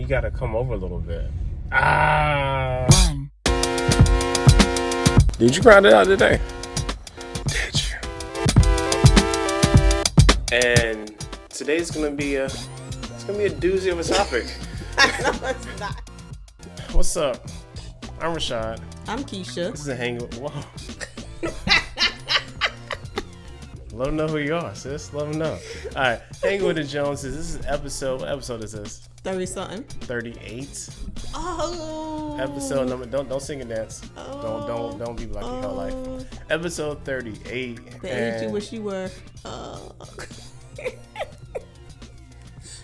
You gotta come over a little bit. Ah. Did you grind it out today? Did you? And today's gonna be a doozy of a topic. No, it's not. What's up? I'm Rashad. I'm Kesha. This is a hang. Whoa. Let them know who you are, sis. Let them know. All right, hanging with the Joneses. This is episode. What episode is this? 30 something. 38. Oh. Episode number. Don't sing and dance. Oh. Don't be like your whole life. Episode 38. The age you wish you were.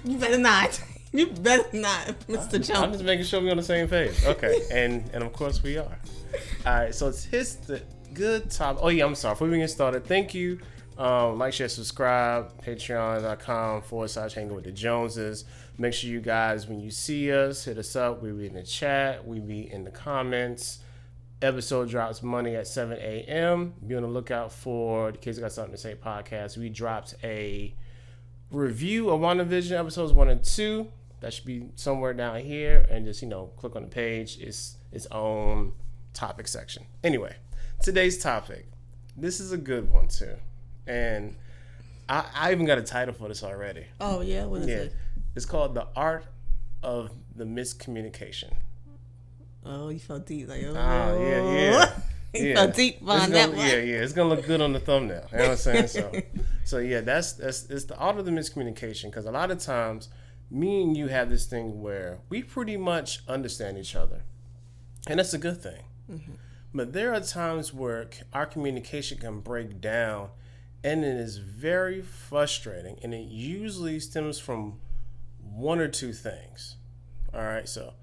You better not. You better not, Mr. Jones. I'm just making sure we're on the same page. Okay, and of course we are. All right, so it's the good top. Oh yeah, I'm sorry. Before we get started, thank you. Like, share, subscribe. Patreon.com/hanging with the Joneses. Make sure you guys, when you see us, hit us up. We be in the chat. We be in the comments. Episode drops Monday at 7 a.m. Be on the lookout for the Kids Got Something to Say podcast. We dropped a review of WandaVision episodes 1 and 2. That should be somewhere down here, and just click on the page. It's its own topic section. Anyway, today's topic. This is a good one too, and I even got a title for this already. Oh yeah, what is it? It's called The Art of the Miscommunication. Oh, you felt deep, like yeah. You felt deep on that one. Yeah, it's gonna look good on the thumbnail. You know what I'm saying? So yeah, that's it's the art of the miscommunication, because a lot of times, me and you have this thing where we pretty much understand each other, and that's a good thing. Mm-hmm. But there are times where our communication can break down, and it is very frustrating, and it usually stems from one or two things. All right, so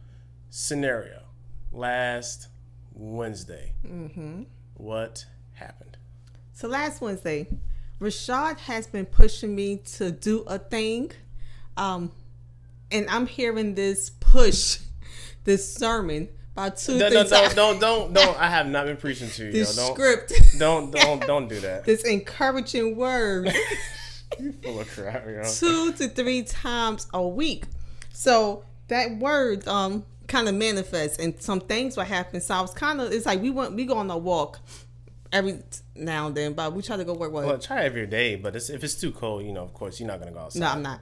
scenario. Last Wednesday, What happened? So last Wednesday, Rashad has been pushing me to do a thing, and I'm hearing this sermon about two things. Don't. I have not been preaching to you. This Don't, script. Don't do that. This encouraging word. You full of crap, 2 to 3 times a week. So that word kind of manifests, and some things will happen. So I was it's like we go on a walk every now and then, but we try to go work. Well, try every day, but if it's too cold, of course you're not gonna go outside. No, I'm not.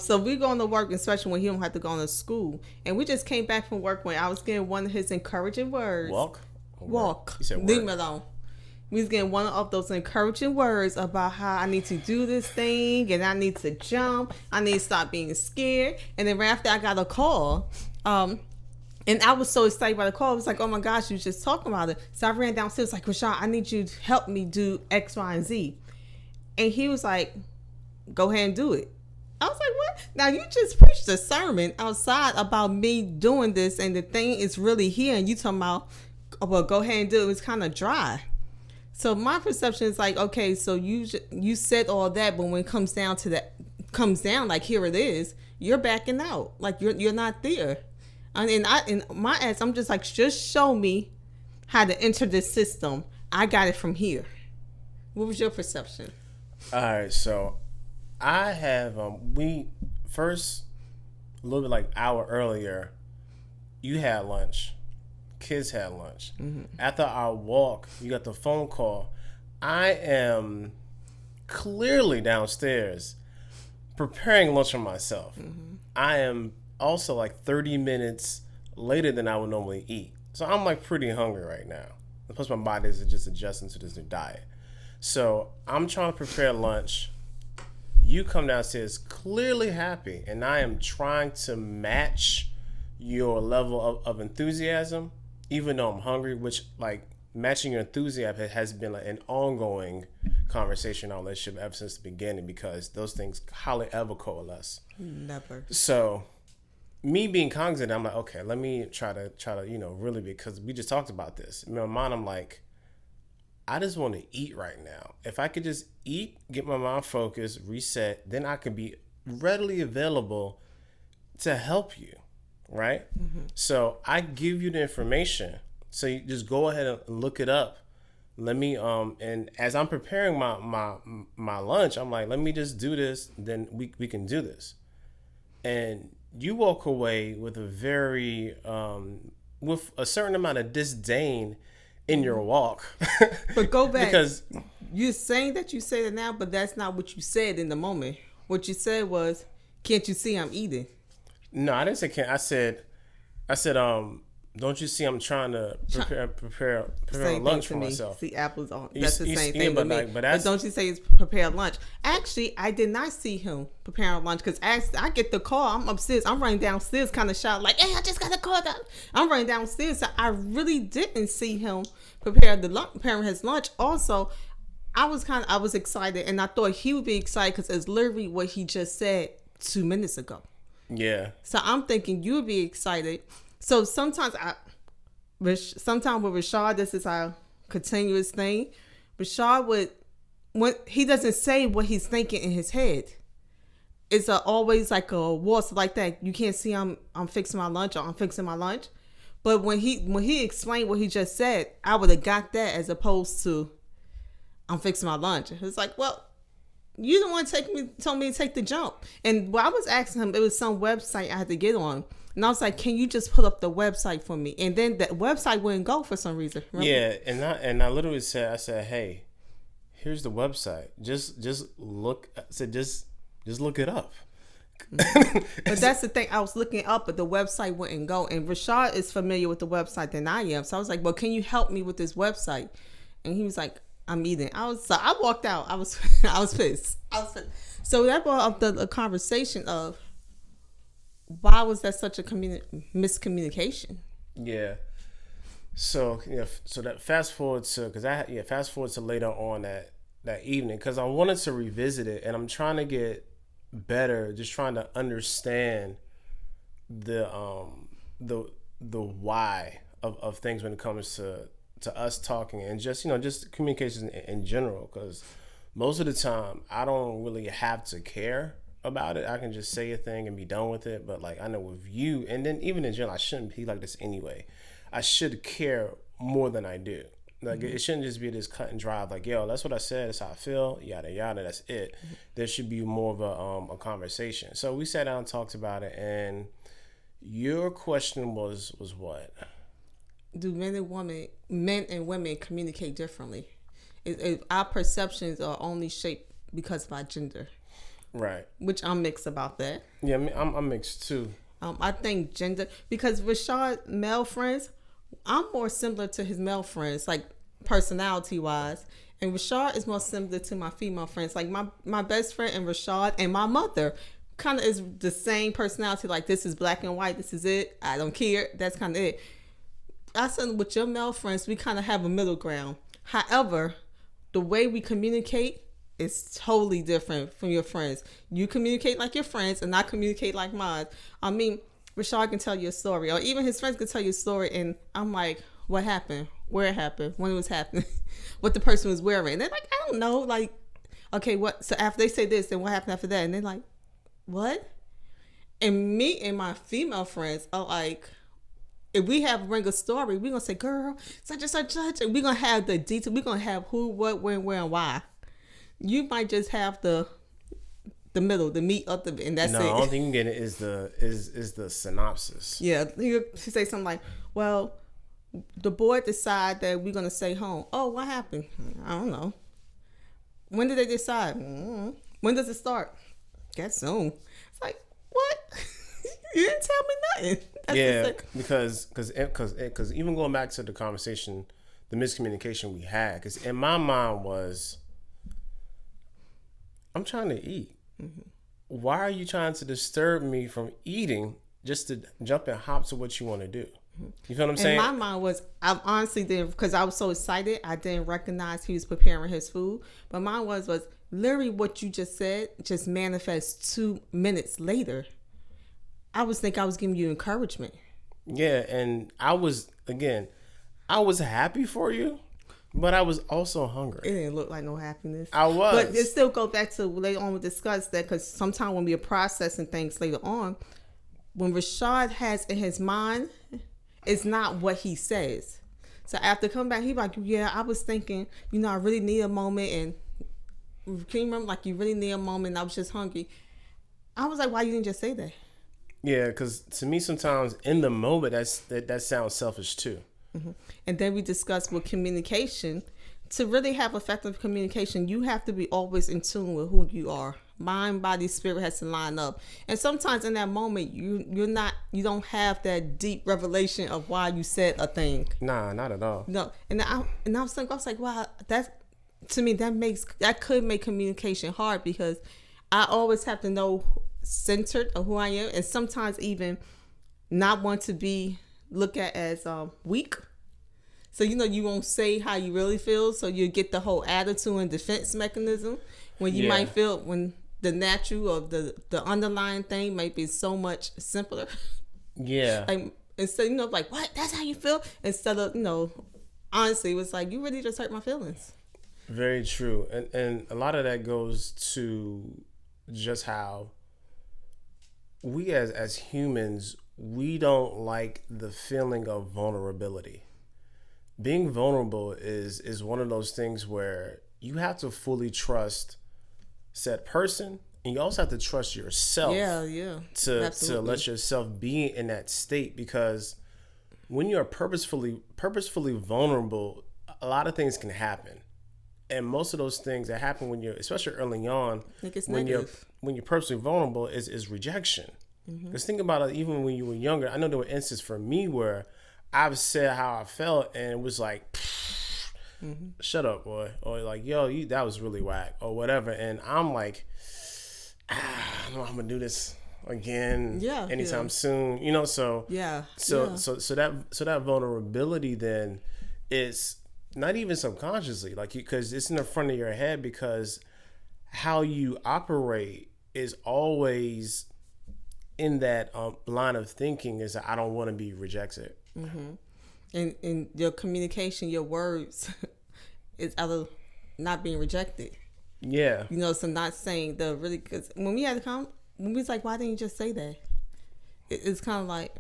So we go on to work, especially when he don't have to go to school. And we just came back from work when I was getting one of his encouraging words. Walk. You said leave me alone. We was getting one of those encouraging words about how I need to do this thing, and I need to jump. I need to stop being scared. And then right after I got a call, and I was so excited by the call. I was like, oh my gosh, you was just talking about it. So I ran downstairs like, Rashad, I need you to help me do X, Y, and Z. And he was like, go ahead and do it. I was like, what? Now you just preached a sermon outside about me doing this, and the thing is really here, and you talking about, well, go ahead and do it. It was kind of dry. So my perception is like, okay, so you said all that, but when it comes down like here it is, you're backing out, like you're not there. And in my ass, I'm just like, just show me how to enter this system. I got it from here. What was your perception? All right, so I have we first a little bit like hour earlier. You had lunch. Kids had lunch. Mm-hmm. After our walk, you got the phone call. I am clearly downstairs preparing lunch for myself. Mm-hmm. I am also like 30 minutes later than I would normally eat. So I'm like pretty hungry right now. Plus my body is just adjusting to this new diet. So I'm trying to prepare lunch. You come downstairs clearly happy, and I am trying to match your level of enthusiasm, even though I'm hungry, which like matching your enthusiasm has been like an ongoing conversation in our relationship ever since the beginning, because those things hardly ever coalesce. Never. So me being cognizant, I'm like, okay, let me try to really, because we just talked about this. In my mind, I'm like, I just want to eat right now. If I could just eat, get my mind focused, reset, then I could be readily available to help you, right? Mm-hmm. So I give you the information. So you just go ahead and look it up. Let me and as I'm preparing my lunch, I'm like, let me just do this, then we can do this. and you walk away with with a certain amount of disdain in your walk. But go back. Because You're saying that you say it now, but that's not what you said in the moment. What you said was, "Can't you see I'm eating?" no, I didn't say can't. I said, don't you see I'm trying to prepare Same lunch thing for to me. myself. See, apples on. That's the same Yeah, thing but with me. like, but But don't you say it's prepare lunch? Actually, I did not see him preparing lunch because I get the call. I'm upstairs. I'm running downstairs, kind of shout like, "Hey, I just got a call." I'm running downstairs, so I really didn't see him preparing his lunch. Also, I was excited, and I thought he would be excited because it's literally what he just said 2 minutes ago. Yeah. So I'm thinking you would be excited. So sometimes with Rashad, this is our continuous thing. Rashad when he doesn't say what he's thinking in his head. It's always like a waltz like that. You can't see I'm fixing my lunch or I'm fixing my lunch. But when he explained what he just said, I would have got that as opposed to I'm fixing my lunch. It's like, well, you the one told me to take the jump. And while I was asking him, it was some website I had to get on. And I was like, can you just pull up the website for me? And then that website wouldn't go for some reason. Remember? Yeah, and I literally said, hey, here's the website. Just look. I said, just look it up. But that's the thing. I was looking up, but the website wouldn't go. And Rashad is familiar with the website than I am. So I was like, well, can you help me with this website? And he was like, I'm eating. I walked out. I was pissed. So that brought up the conversation of why was that such a miscommunication? Yeah. So so that fast forward to later on that evening because I wanted to revisit it and I'm trying to get better, just trying to understand the why of things when it comes to us talking and just communications in general, because most of the time I don't really have to care about it. I can just say a thing and be done with it. But like I know with you, and then even in general, I shouldn't be like this anyway. I should care more than I do. Like it shouldn't just be this cut and dry like, yo, that's what I said, that's how I feel, yada yada, that's it. There should be more of a conversation. So we sat down and talked about it, and your question was what? Do men and women communicate differently? If our perceptions are only shaped because of our gender, right? Which I'm mixed about that. Yeah, I'm mixed too. I think gender, because Rashad male friends, I'm more similar to his male friends, like personality wise, and Rashad is more similar to my female friends. Like my best friend and Rashad and my mother kind of is the same personality. Like this is black and white. This is it. I don't care. That's kind of it. I said with your male friends, we kind of have a middle ground. However, the way we communicate is totally different from your friends. You communicate like your friends, and I communicate like mine. I mean, Rashad can tell you a story, or even his friends can tell you a story, and I'm like, what happened? Where it happened? When it was happening? What the person was wearing? And they're like, I don't know. Like, okay, what? So after they say this, then what happened after that? And they're like, what? And me and my female friends are like, if we have bring a story, we're going to say, girl, such and such, and we're going to have the detail. We're going to have who, what, when, where, and why. You might just have the middle, the meat of the, and that's it. No, I don't think you get it is the synopsis. Yeah, he say something like, well, the board decide that we're going to stay home. Oh, what happened? I don't know. When did they decide? When does it start? Guess soon. It's like, what? You didn't tell me nothing. That's because even going back to the conversation, the miscommunication we had, because in my mind was, I'm trying to eat. Mm-hmm. Why are you trying to disturb me from eating just to jump and hop to what you want to do? You feel what I'm saying? And my mind was, I honestly didn't, because I was so excited, I didn't recognize he was preparing his food. But mine was literally what you just said just manifests 2 minutes later. I was thinking I was giving you encouragement. Yeah, and I was happy for you, but I was also hungry. It didn't look like no happiness. I was. But it still goes back to later on we discussed that, because sometimes when we are processing things later on, when Rashad has in his mind, it's not what he says. So after coming back, he's like, yeah, I was thinking, I really need a moment. And can you remember, like, you really need a moment? And I was just hungry. I was like, why you didn't just say that? Yeah, because to me, sometimes in the moment, that sounds selfish too. And then we discussed with communication. To really have effective communication, you have to be always in tune with who you are. Mind, body, spirit has to line up. And sometimes in that moment, you don't have that deep revelation of why you said a thing. Nah, not at all. No, and I was like, wow, that's, to me, that could make communication hard, because I always have to know centered of who I am, and sometimes even not want to be looked at as weak. So, you won't say how you really feel. So you get the whole attitude and defense mechanism when you might feel, when the natural or the underlying thing might be so much simpler. Yeah. Like, instead, like, what? That's how you feel? Instead of, honestly, it was like, you really just hurt my feelings. Very true. And a lot of that goes to just how we as humans, we don't like the feeling of vulnerability. Being vulnerable is one of those things where you have to fully trust said person, and you also have to trust yourself. Yeah. To let yourself be in that state, because when you're purposefully vulnerable, a lot of things can happen. And most of those things that happen when you're, especially early on, when you're purposely vulnerable, is rejection. Because think about it, even when you were younger, I know there were instances for me where I've said how I felt, and it was like, shut up, boy. Or like, yo, that was really whack, or whatever. And I'm like, I don't know how I'm going to do this again anytime soon. So that vulnerability then is not even subconsciously, like, because it's in the front of your head, because how you operate is always in that line of thinking is that I don't want to be rejected. And your communication, your words, is either not being rejected. Yeah. So not saying because when we had when we was like, why didn't you just say that? It's kind of like,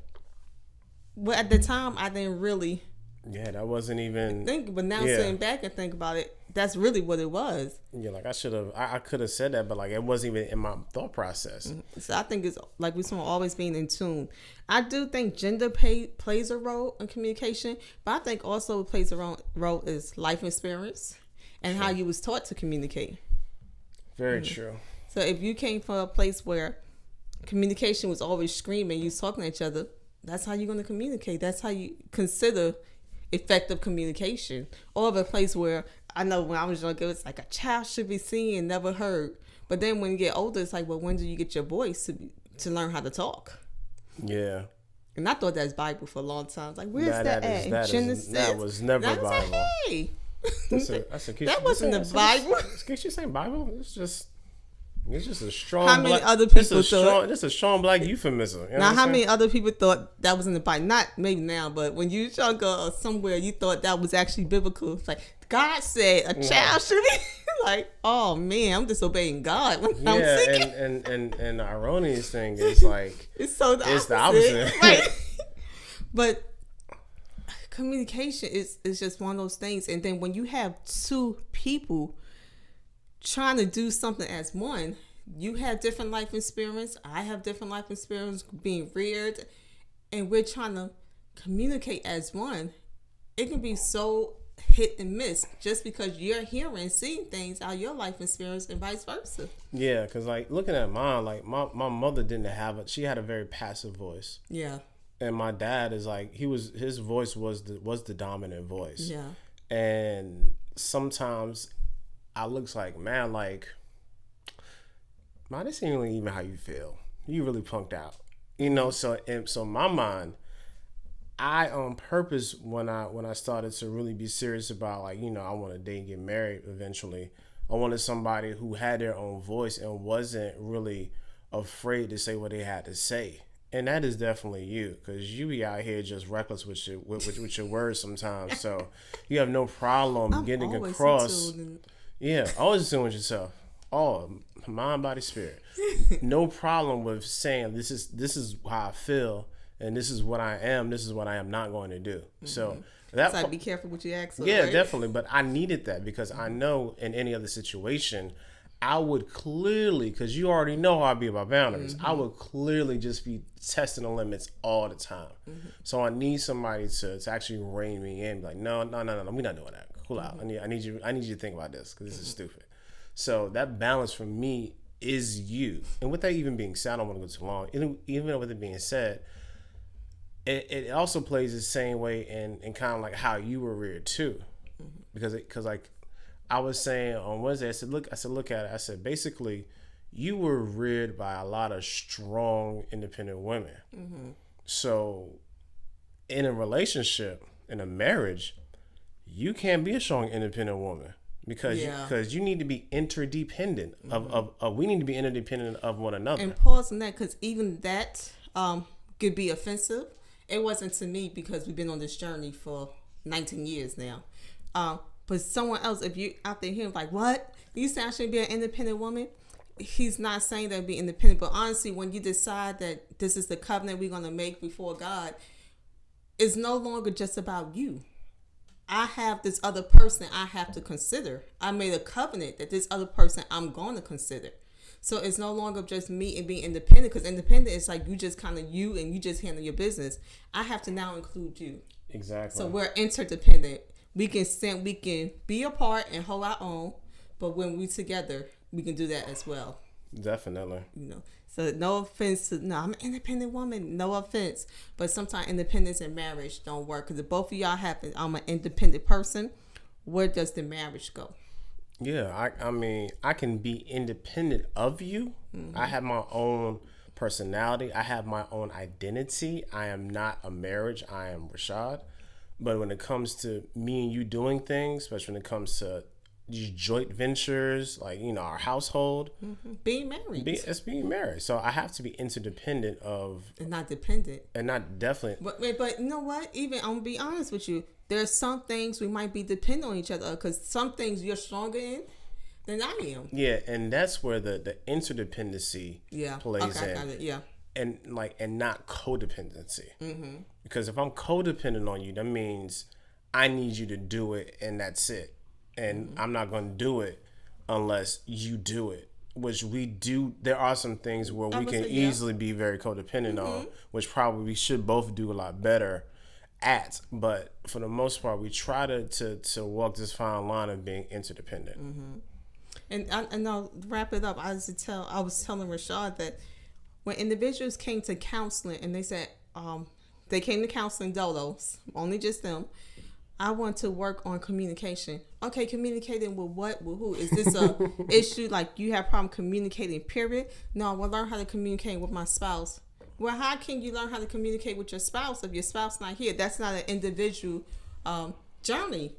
well, at the time I didn't really. Yeah, that wasn't even but now sitting back and think about it, that's really what it was. Yeah, like I could have said that, but like it wasn't even in my thought process. So I think it's like we're always being in tune. I do think gender plays a role in communication, but I think also what plays a role is life experience and how you was taught to communicate. Very true. So if you came from a place where communication was always screaming, you was talking to each other, that's how you're going to communicate. That's how you consider effective communication. Or a place where, I know when I was younger, it was like a child should be seen and never heard. But then when you get older, it's like, well, when do you get your voice to learn how to talk? Yeah. And I thought that's Bible for a long time. Like, where's that at? Genesis. That was never Bible. Like, hey. That wasn't the Bible. Can you say Bible? It's just a strong. How many other people thought? It's a strong black euphemism. Now, how many other people thought that was in the Bible? Not maybe now, but when you was younger or somewhere, you thought that was actually biblical. It's like God said a child should be like, oh man, I'm disobeying God when I'm sick. And the erroneous thing is like it's the opposite. Right. But communication is just one of those things. And then when you have two people trying to do something as one, you have different life experience, I have different life experience, being reared, and we're trying to communicate as one. It can be so hit and miss just because you're hearing, seeing things out of your life experience and vice versa. Yeah, because like looking at mine, like my mother didn't have she had a very passive voice. Yeah. And my dad is like, his voice was the dominant voice. Yeah. And sometimes I looks like, man, this ain't really even how you feel. You really punked out. So my mind, I on purpose when I started to really be serious about I want to date and get married eventually, I wanted somebody who had their own voice and wasn't really afraid to say what they had to say. And that is definitely you, because you be out here just reckless with your words sometimes. So you have no problem getting across. Yeah, always assume with yourself. Oh, mind, body, spirit. No problem with saying this is how I feel, and this is what I am. This is what I am not going to do. Mm-hmm. So that's like, be careful what you ask for. Yeah, right? Definitely. But I needed that because I know in any other situation, I would clearly, because you already know how I be about boundaries, I would clearly just be testing the limits all the time. So I need somebody to actually rein me in. Be like, no, we're not doing that. Cool out. I need you to think about this because this is stupid. So that balance for me is you. And with that even being said, I don't want to go too long. Even with it being said, it also plays the same way in kind of like how you were reared too, because like I was saying on Wednesday, I said look at it. I said basically, you were reared by a lot of strong, independent women. So in a relationship, in a marriage, you can't be a strong, independent woman because you need to be interdependent of we need to be interdependent of one another. And pause on that, because even that could be offensive. It wasn't to me because we've been on this journey for 19 years now. But someone else, if you out there hearing like, what? You say I should be an independent woman? He's not saying that be independent. But honestly, when you decide that this is the covenant we're going to make before God, it's no longer just about you. I have this other person I have to consider. I made a covenant that this other person I'm going to consider. So it's no longer just me and being independent, because independent is like you just kind of you and you just handle your business. I have to now include you. Exactly. So we're interdependent. We can be apart and hold our own, but when we together, we can do that as well. Definitely. So no offense to, I'm an independent woman. No offense, but sometimes independence and marriage don't work, because if both of y'all happen, I'm an independent person. Where does the marriage go? Yeah, I mean, I can be independent of you. I have my own personality. I have my own identity. I am not a marriage. I am Rashad. But when it comes to me and you doing things, especially when it comes to these joint ventures, like, our household. Being married. It's being married. So I have to be interdependent of... And not dependent. And not definitely... But you know what? Even, I'm going to be honest with you. There's some things we might be dependent on each other, because some things you're stronger in than I am. Yeah, and that's where the interdependency plays in. Got it. Yeah. And not codependency. Because if I'm codependent on you, that means I need you to do it and that's it. And I'm not going to do it unless you do it, which we do. There are some things where we can easily be very codependent on, which probably we should both do a lot better at. But for the most part, we try to walk this fine line of being interdependent. And I'll wrap it up. I was telling Rashad that when individuals came to counseling and they said they came to counseling dolos, only just them, I want to work on communication. Okay, communicating with what? With who? Is this a issue? Like, you have problem communicating, period? No, I will learn how to communicate with my spouse. Well, how can you learn how to communicate with your spouse if your spouse not here? That's not an individual journey.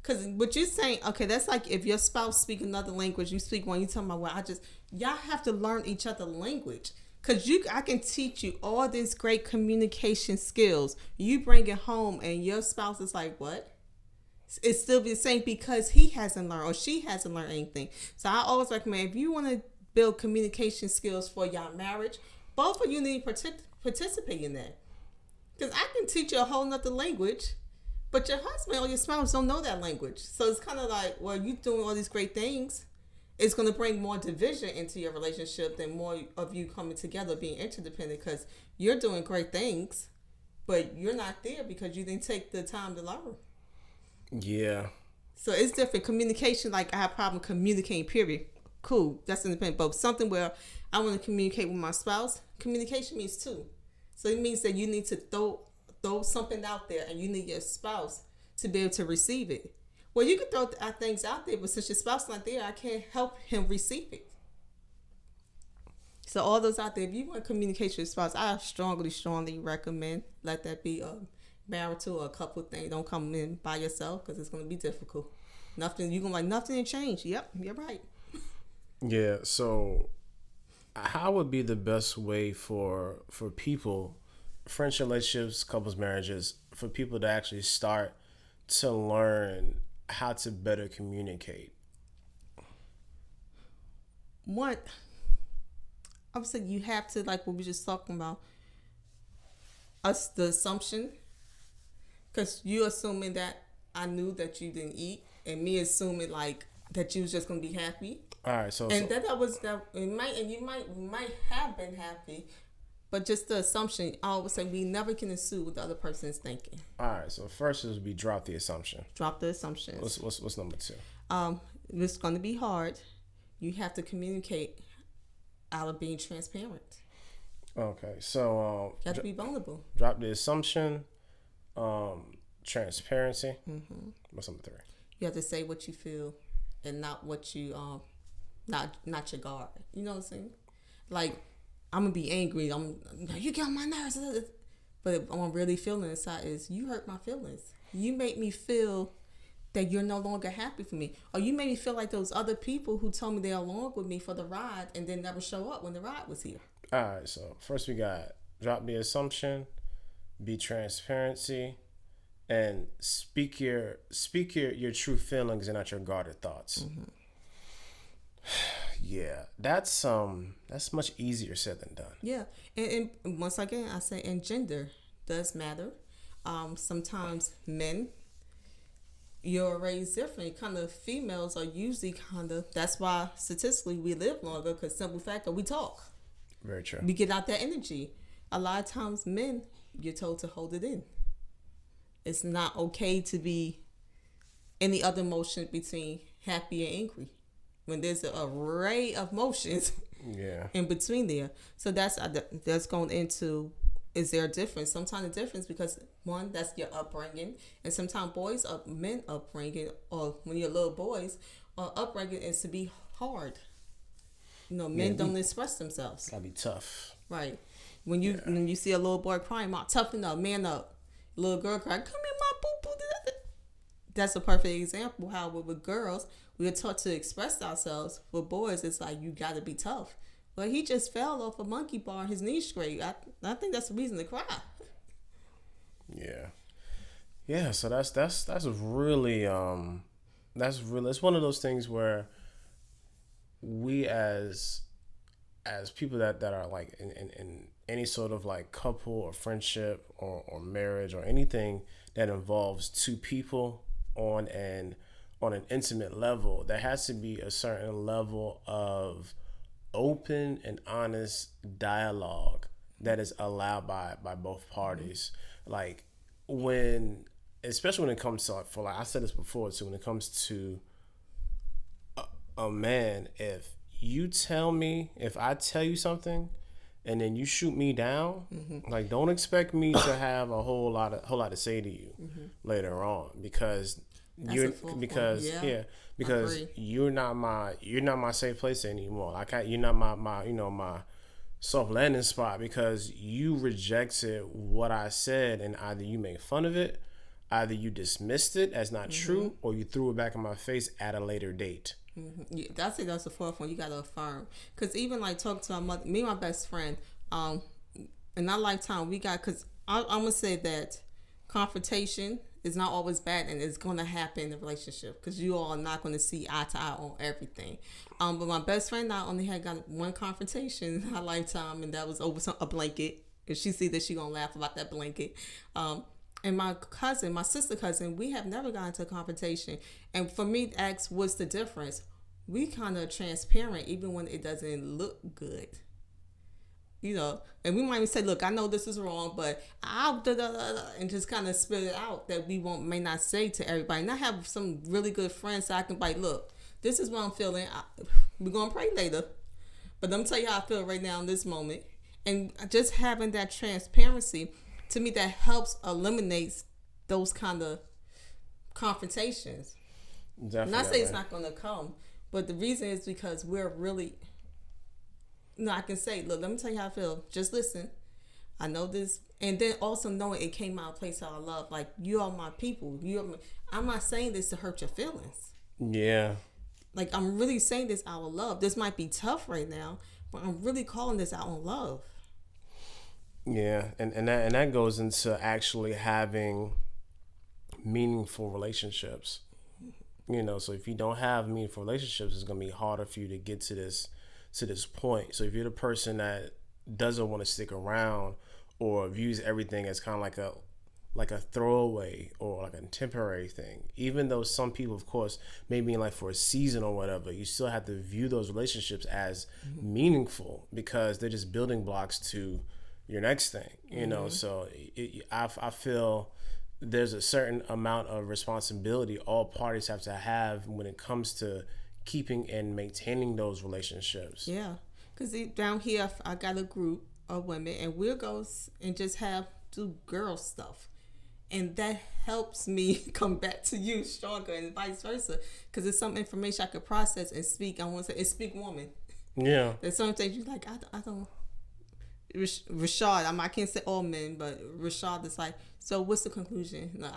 Because what you're saying, okay, that's like if your spouse speak another language, you speak one, you tell them, well, y'all have to learn each other language. Because I can teach you all these great communication skills. You bring it home and your spouse is like, what? It's still the same because he hasn't learned or she hasn't learned anything. So I always recommend, if you want to build communication skills for your marriage, both of you need to participate in that. Because I can teach you a whole nother language, but your husband or your spouse don't know that language. So it's kind of like, well, you doing all these great things. It's going to bring more division into your relationship than more of you coming together, being interdependent, because you're doing great things, but you're not there because you didn't take the time to learn. Yeah. So it's different. Communication, like I have a problem communicating, period. Cool. That's independent. But something where I want to communicate with my spouse, communication means two. So it means that you need to throw something out there and you need your spouse to be able to receive it. Well, you can throw things out there, but since your spouse is not there, I can't help him receive it. So all those out there, if you want communication with your spouse, I strongly recommend let that be a marital or a couple thing. Don't come in by yourself because it's going to be difficult. You're going to like, nothing to change. Yep, you're right. Yeah, so how would be the best way for people, friendship relationships, couples marriages, for people to actually start to learn how to better communicate? What I would say, you have to, like what we just talking about, the assumption, because you assuming that I knew that you didn't eat, and me assuming like that you was just gonna be happy. All right, so And that was that. You might have been happy, but just the assumption. I always say we never can assume what the other person is thinking. all right. So first is we drop the assumption. Drop the assumptions. What's number two? It's going to be hard. You have to communicate out of being transparent. Okay, so You have to be vulnerable. drop the assumption, transparency. What's number three? You have to say what you feel, and not what you not your guard. You know what I'm saying? Like, I'm gonna be angry. You get on my nerves. But what I'm really feeling inside is you hurt my feelings. You make me feel that you're no longer happy for me, or you made me feel like those other people who told me they're along with me for the ride and then never show up when the ride was here. All right, so first we got drop the assumption, be transparency, and speak your true feelings and not your guarded thoughts. Yeah, that's much easier said than done. Yeah, and once again, I say, and gender does matter. Sometimes men, you're raised different. Kind of females are usually that's why statistically we live longer, because simple fact that we talk. Very true. We get out that energy. A lot of times men, you're told to hold it in. It's not okay to be any other emotion between happy and angry, when there's an array of emotions in between there. So that's going into, is there a difference? Sometimes the difference, because one, that's your upbringing, and sometimes men upbringing, or when you're little boys, upbringing is to be hard. Men don't express themselves. Gotta be tough. Right. When you see a little boy crying, toughen up, man up. Little girl crying, come here, my boo boo. That's a perfect example how with girls, we are taught to express ourselves. With boys, it's like, you got to be tough. Well, he just fell off a monkey bar, his knee straight. I think that's the reason to cry. Yeah. So that's really it's one of those things where we as people that are like in any sort of like couple or friendship or marriage or anything that involves two people on an intimate level, there has to be a certain level of open and honest dialogue that is allowed by both parties. Like especially when it comes to, I said this before too, when it comes to a man, if I tell you something and then you shoot me down, like, don't expect me to have a whole lot to say to you later on, because you're not my safe place anymore. Like, you're not my my soft landing spot, because you rejected what I said, and either you made fun of it, either you dismissed it as not true, or you threw it back in my face at a later date. Yeah, that's the fourth one. You gotta affirm, because even like talking to my mother, me and my best friend, in our lifetime, because I'm gonna say that confrontation is not always bad, and it's gonna happen in a relationship, because you all are not gonna see eye to eye on everything. But my best friend and I only had got one confrontation in our lifetime, and that was over a blanket. If she see that, she gonna laugh about that blanket. And my sister cousin, we have never gotten into a confrontation. And for me to ask what's the difference, we kind of transparent even when it doesn't look good. And we might even say, look, I know this is wrong, but I'll and just kind of spit it out that we may not say to everybody. And I have some really good friends so I can like, look, this is what I'm feeling. We're going to pray later. But let me tell you how I feel right now in this moment. And just having that transparency, to me, that helps eliminate those kind of confrontations. Definitely. Not say it's not going to come, but the reason is because we're really, I can say, look, let me tell you how I feel. Just listen. I know this. And then also knowing it came out of a place of love. Like, you are my people. I'm not saying this to hurt your feelings. Yeah. Like, I'm really saying this out of love. This might be tough right now, but I'm really calling this out on love. Yeah, and that goes into actually having meaningful relationships. So if you don't have meaningful relationships, it's gonna be harder for you to get to this point. So if you're the person that doesn't want to stick around, or views everything as kind of like like a throwaway or like a temporary thing. Even though some people, of course, may mean like for a season or whatever, you still have to view those relationships as meaningful because they're just building blocks to your next thing, you know? So I feel there's a certain amount of responsibility all parties have to have when it comes to keeping and maintaining those relationships. Yeah, because down here I got a group of women, and we'll go and just do girl stuff, and that helps me come back to you stronger, and vice versa, because it's some information I could process and speak. I want to say, and speak woman. Yeah, there's some things you like. I don't. Rashad, I can't say all men, but Rashad is like, so what's the conclusion? No,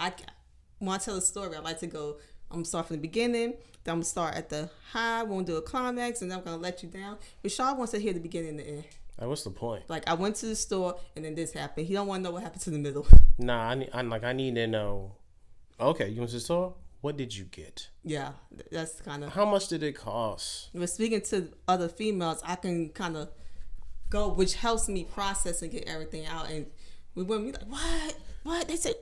when I tell a story, I like to go, I'm going to start from the beginning, then I'm going to start at the high, we're going to do a climax, and then I'm going to let you down. Rashad wants to hear the beginning and the end. What's the point? Like, I went to the store, and then this happened. He don't want to know what happened to the middle. Nah, I need to know, okay, you went to the store? What did you get? Yeah, that's kind of... How much did it cost? When speaking to other females, I can kind of go, which helps me process and get everything out. And we wouldn't be like, what? They said,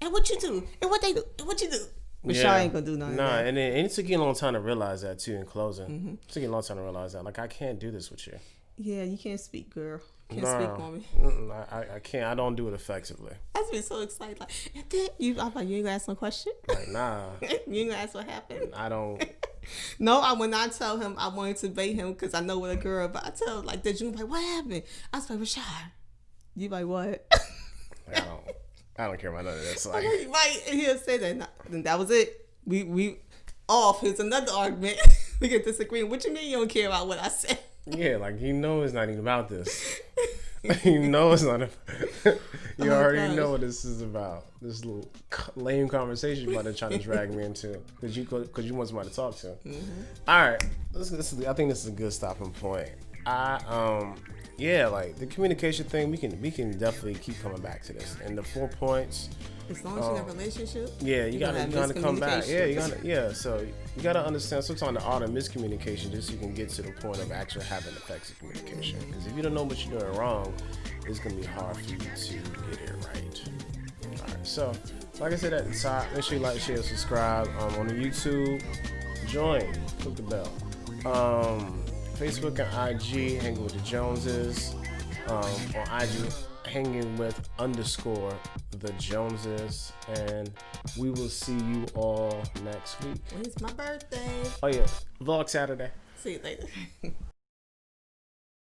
and what you do? And what they do? And what you do? But y'all ain't gonna do nothing. Nah, and it took you a long time to realize that too in closing. It took you a long time to realize that. Like, I can't do this with you. Yeah, you can't speak, girl. Can't speak, mommy. I can't. I don't do it effectively. I was being so excited. Like, and then I'm like, you ain't gonna ask no question? Like, nah. You ain't gonna ask what happened? I don't. No, I would not tell him I wanted to bait him because I know what a girl. But I tell him, like, did you like what happened? I was like, Rashad. You like what? Like, I don't care about none of this. Like, right, and he'll say that. Then that was it. We off. Here's another argument. We get disagreeing. What you mean you don't care about what I said? Yeah, like he knows it's not even about this. You know it's not. You already know what this is about. This little lame conversation you're about to try to drag me into because you want somebody to talk to. All right, I think this is a good stopping point. Yeah, like the communication thing, we can definitely keep coming back to this. And the 4 points. As long as you're in a relationship. Yeah, you gotta come back. Yeah, so you gotta understand sometimes the art of miscommunication just so you can get to the point of actually having effective communication. Because if you don't know what you're doing wrong, it's gonna be hard for you to get it right. All right, so like I said at the top, make sure you like, share, subscribe on the YouTube. Join, click the bell. Facebook and IG, hanging with the Joneses. On IG, hanging with _the Joneses. And we will see you all next week. It's my birthday. Oh yeah, vlog Saturday. See you later.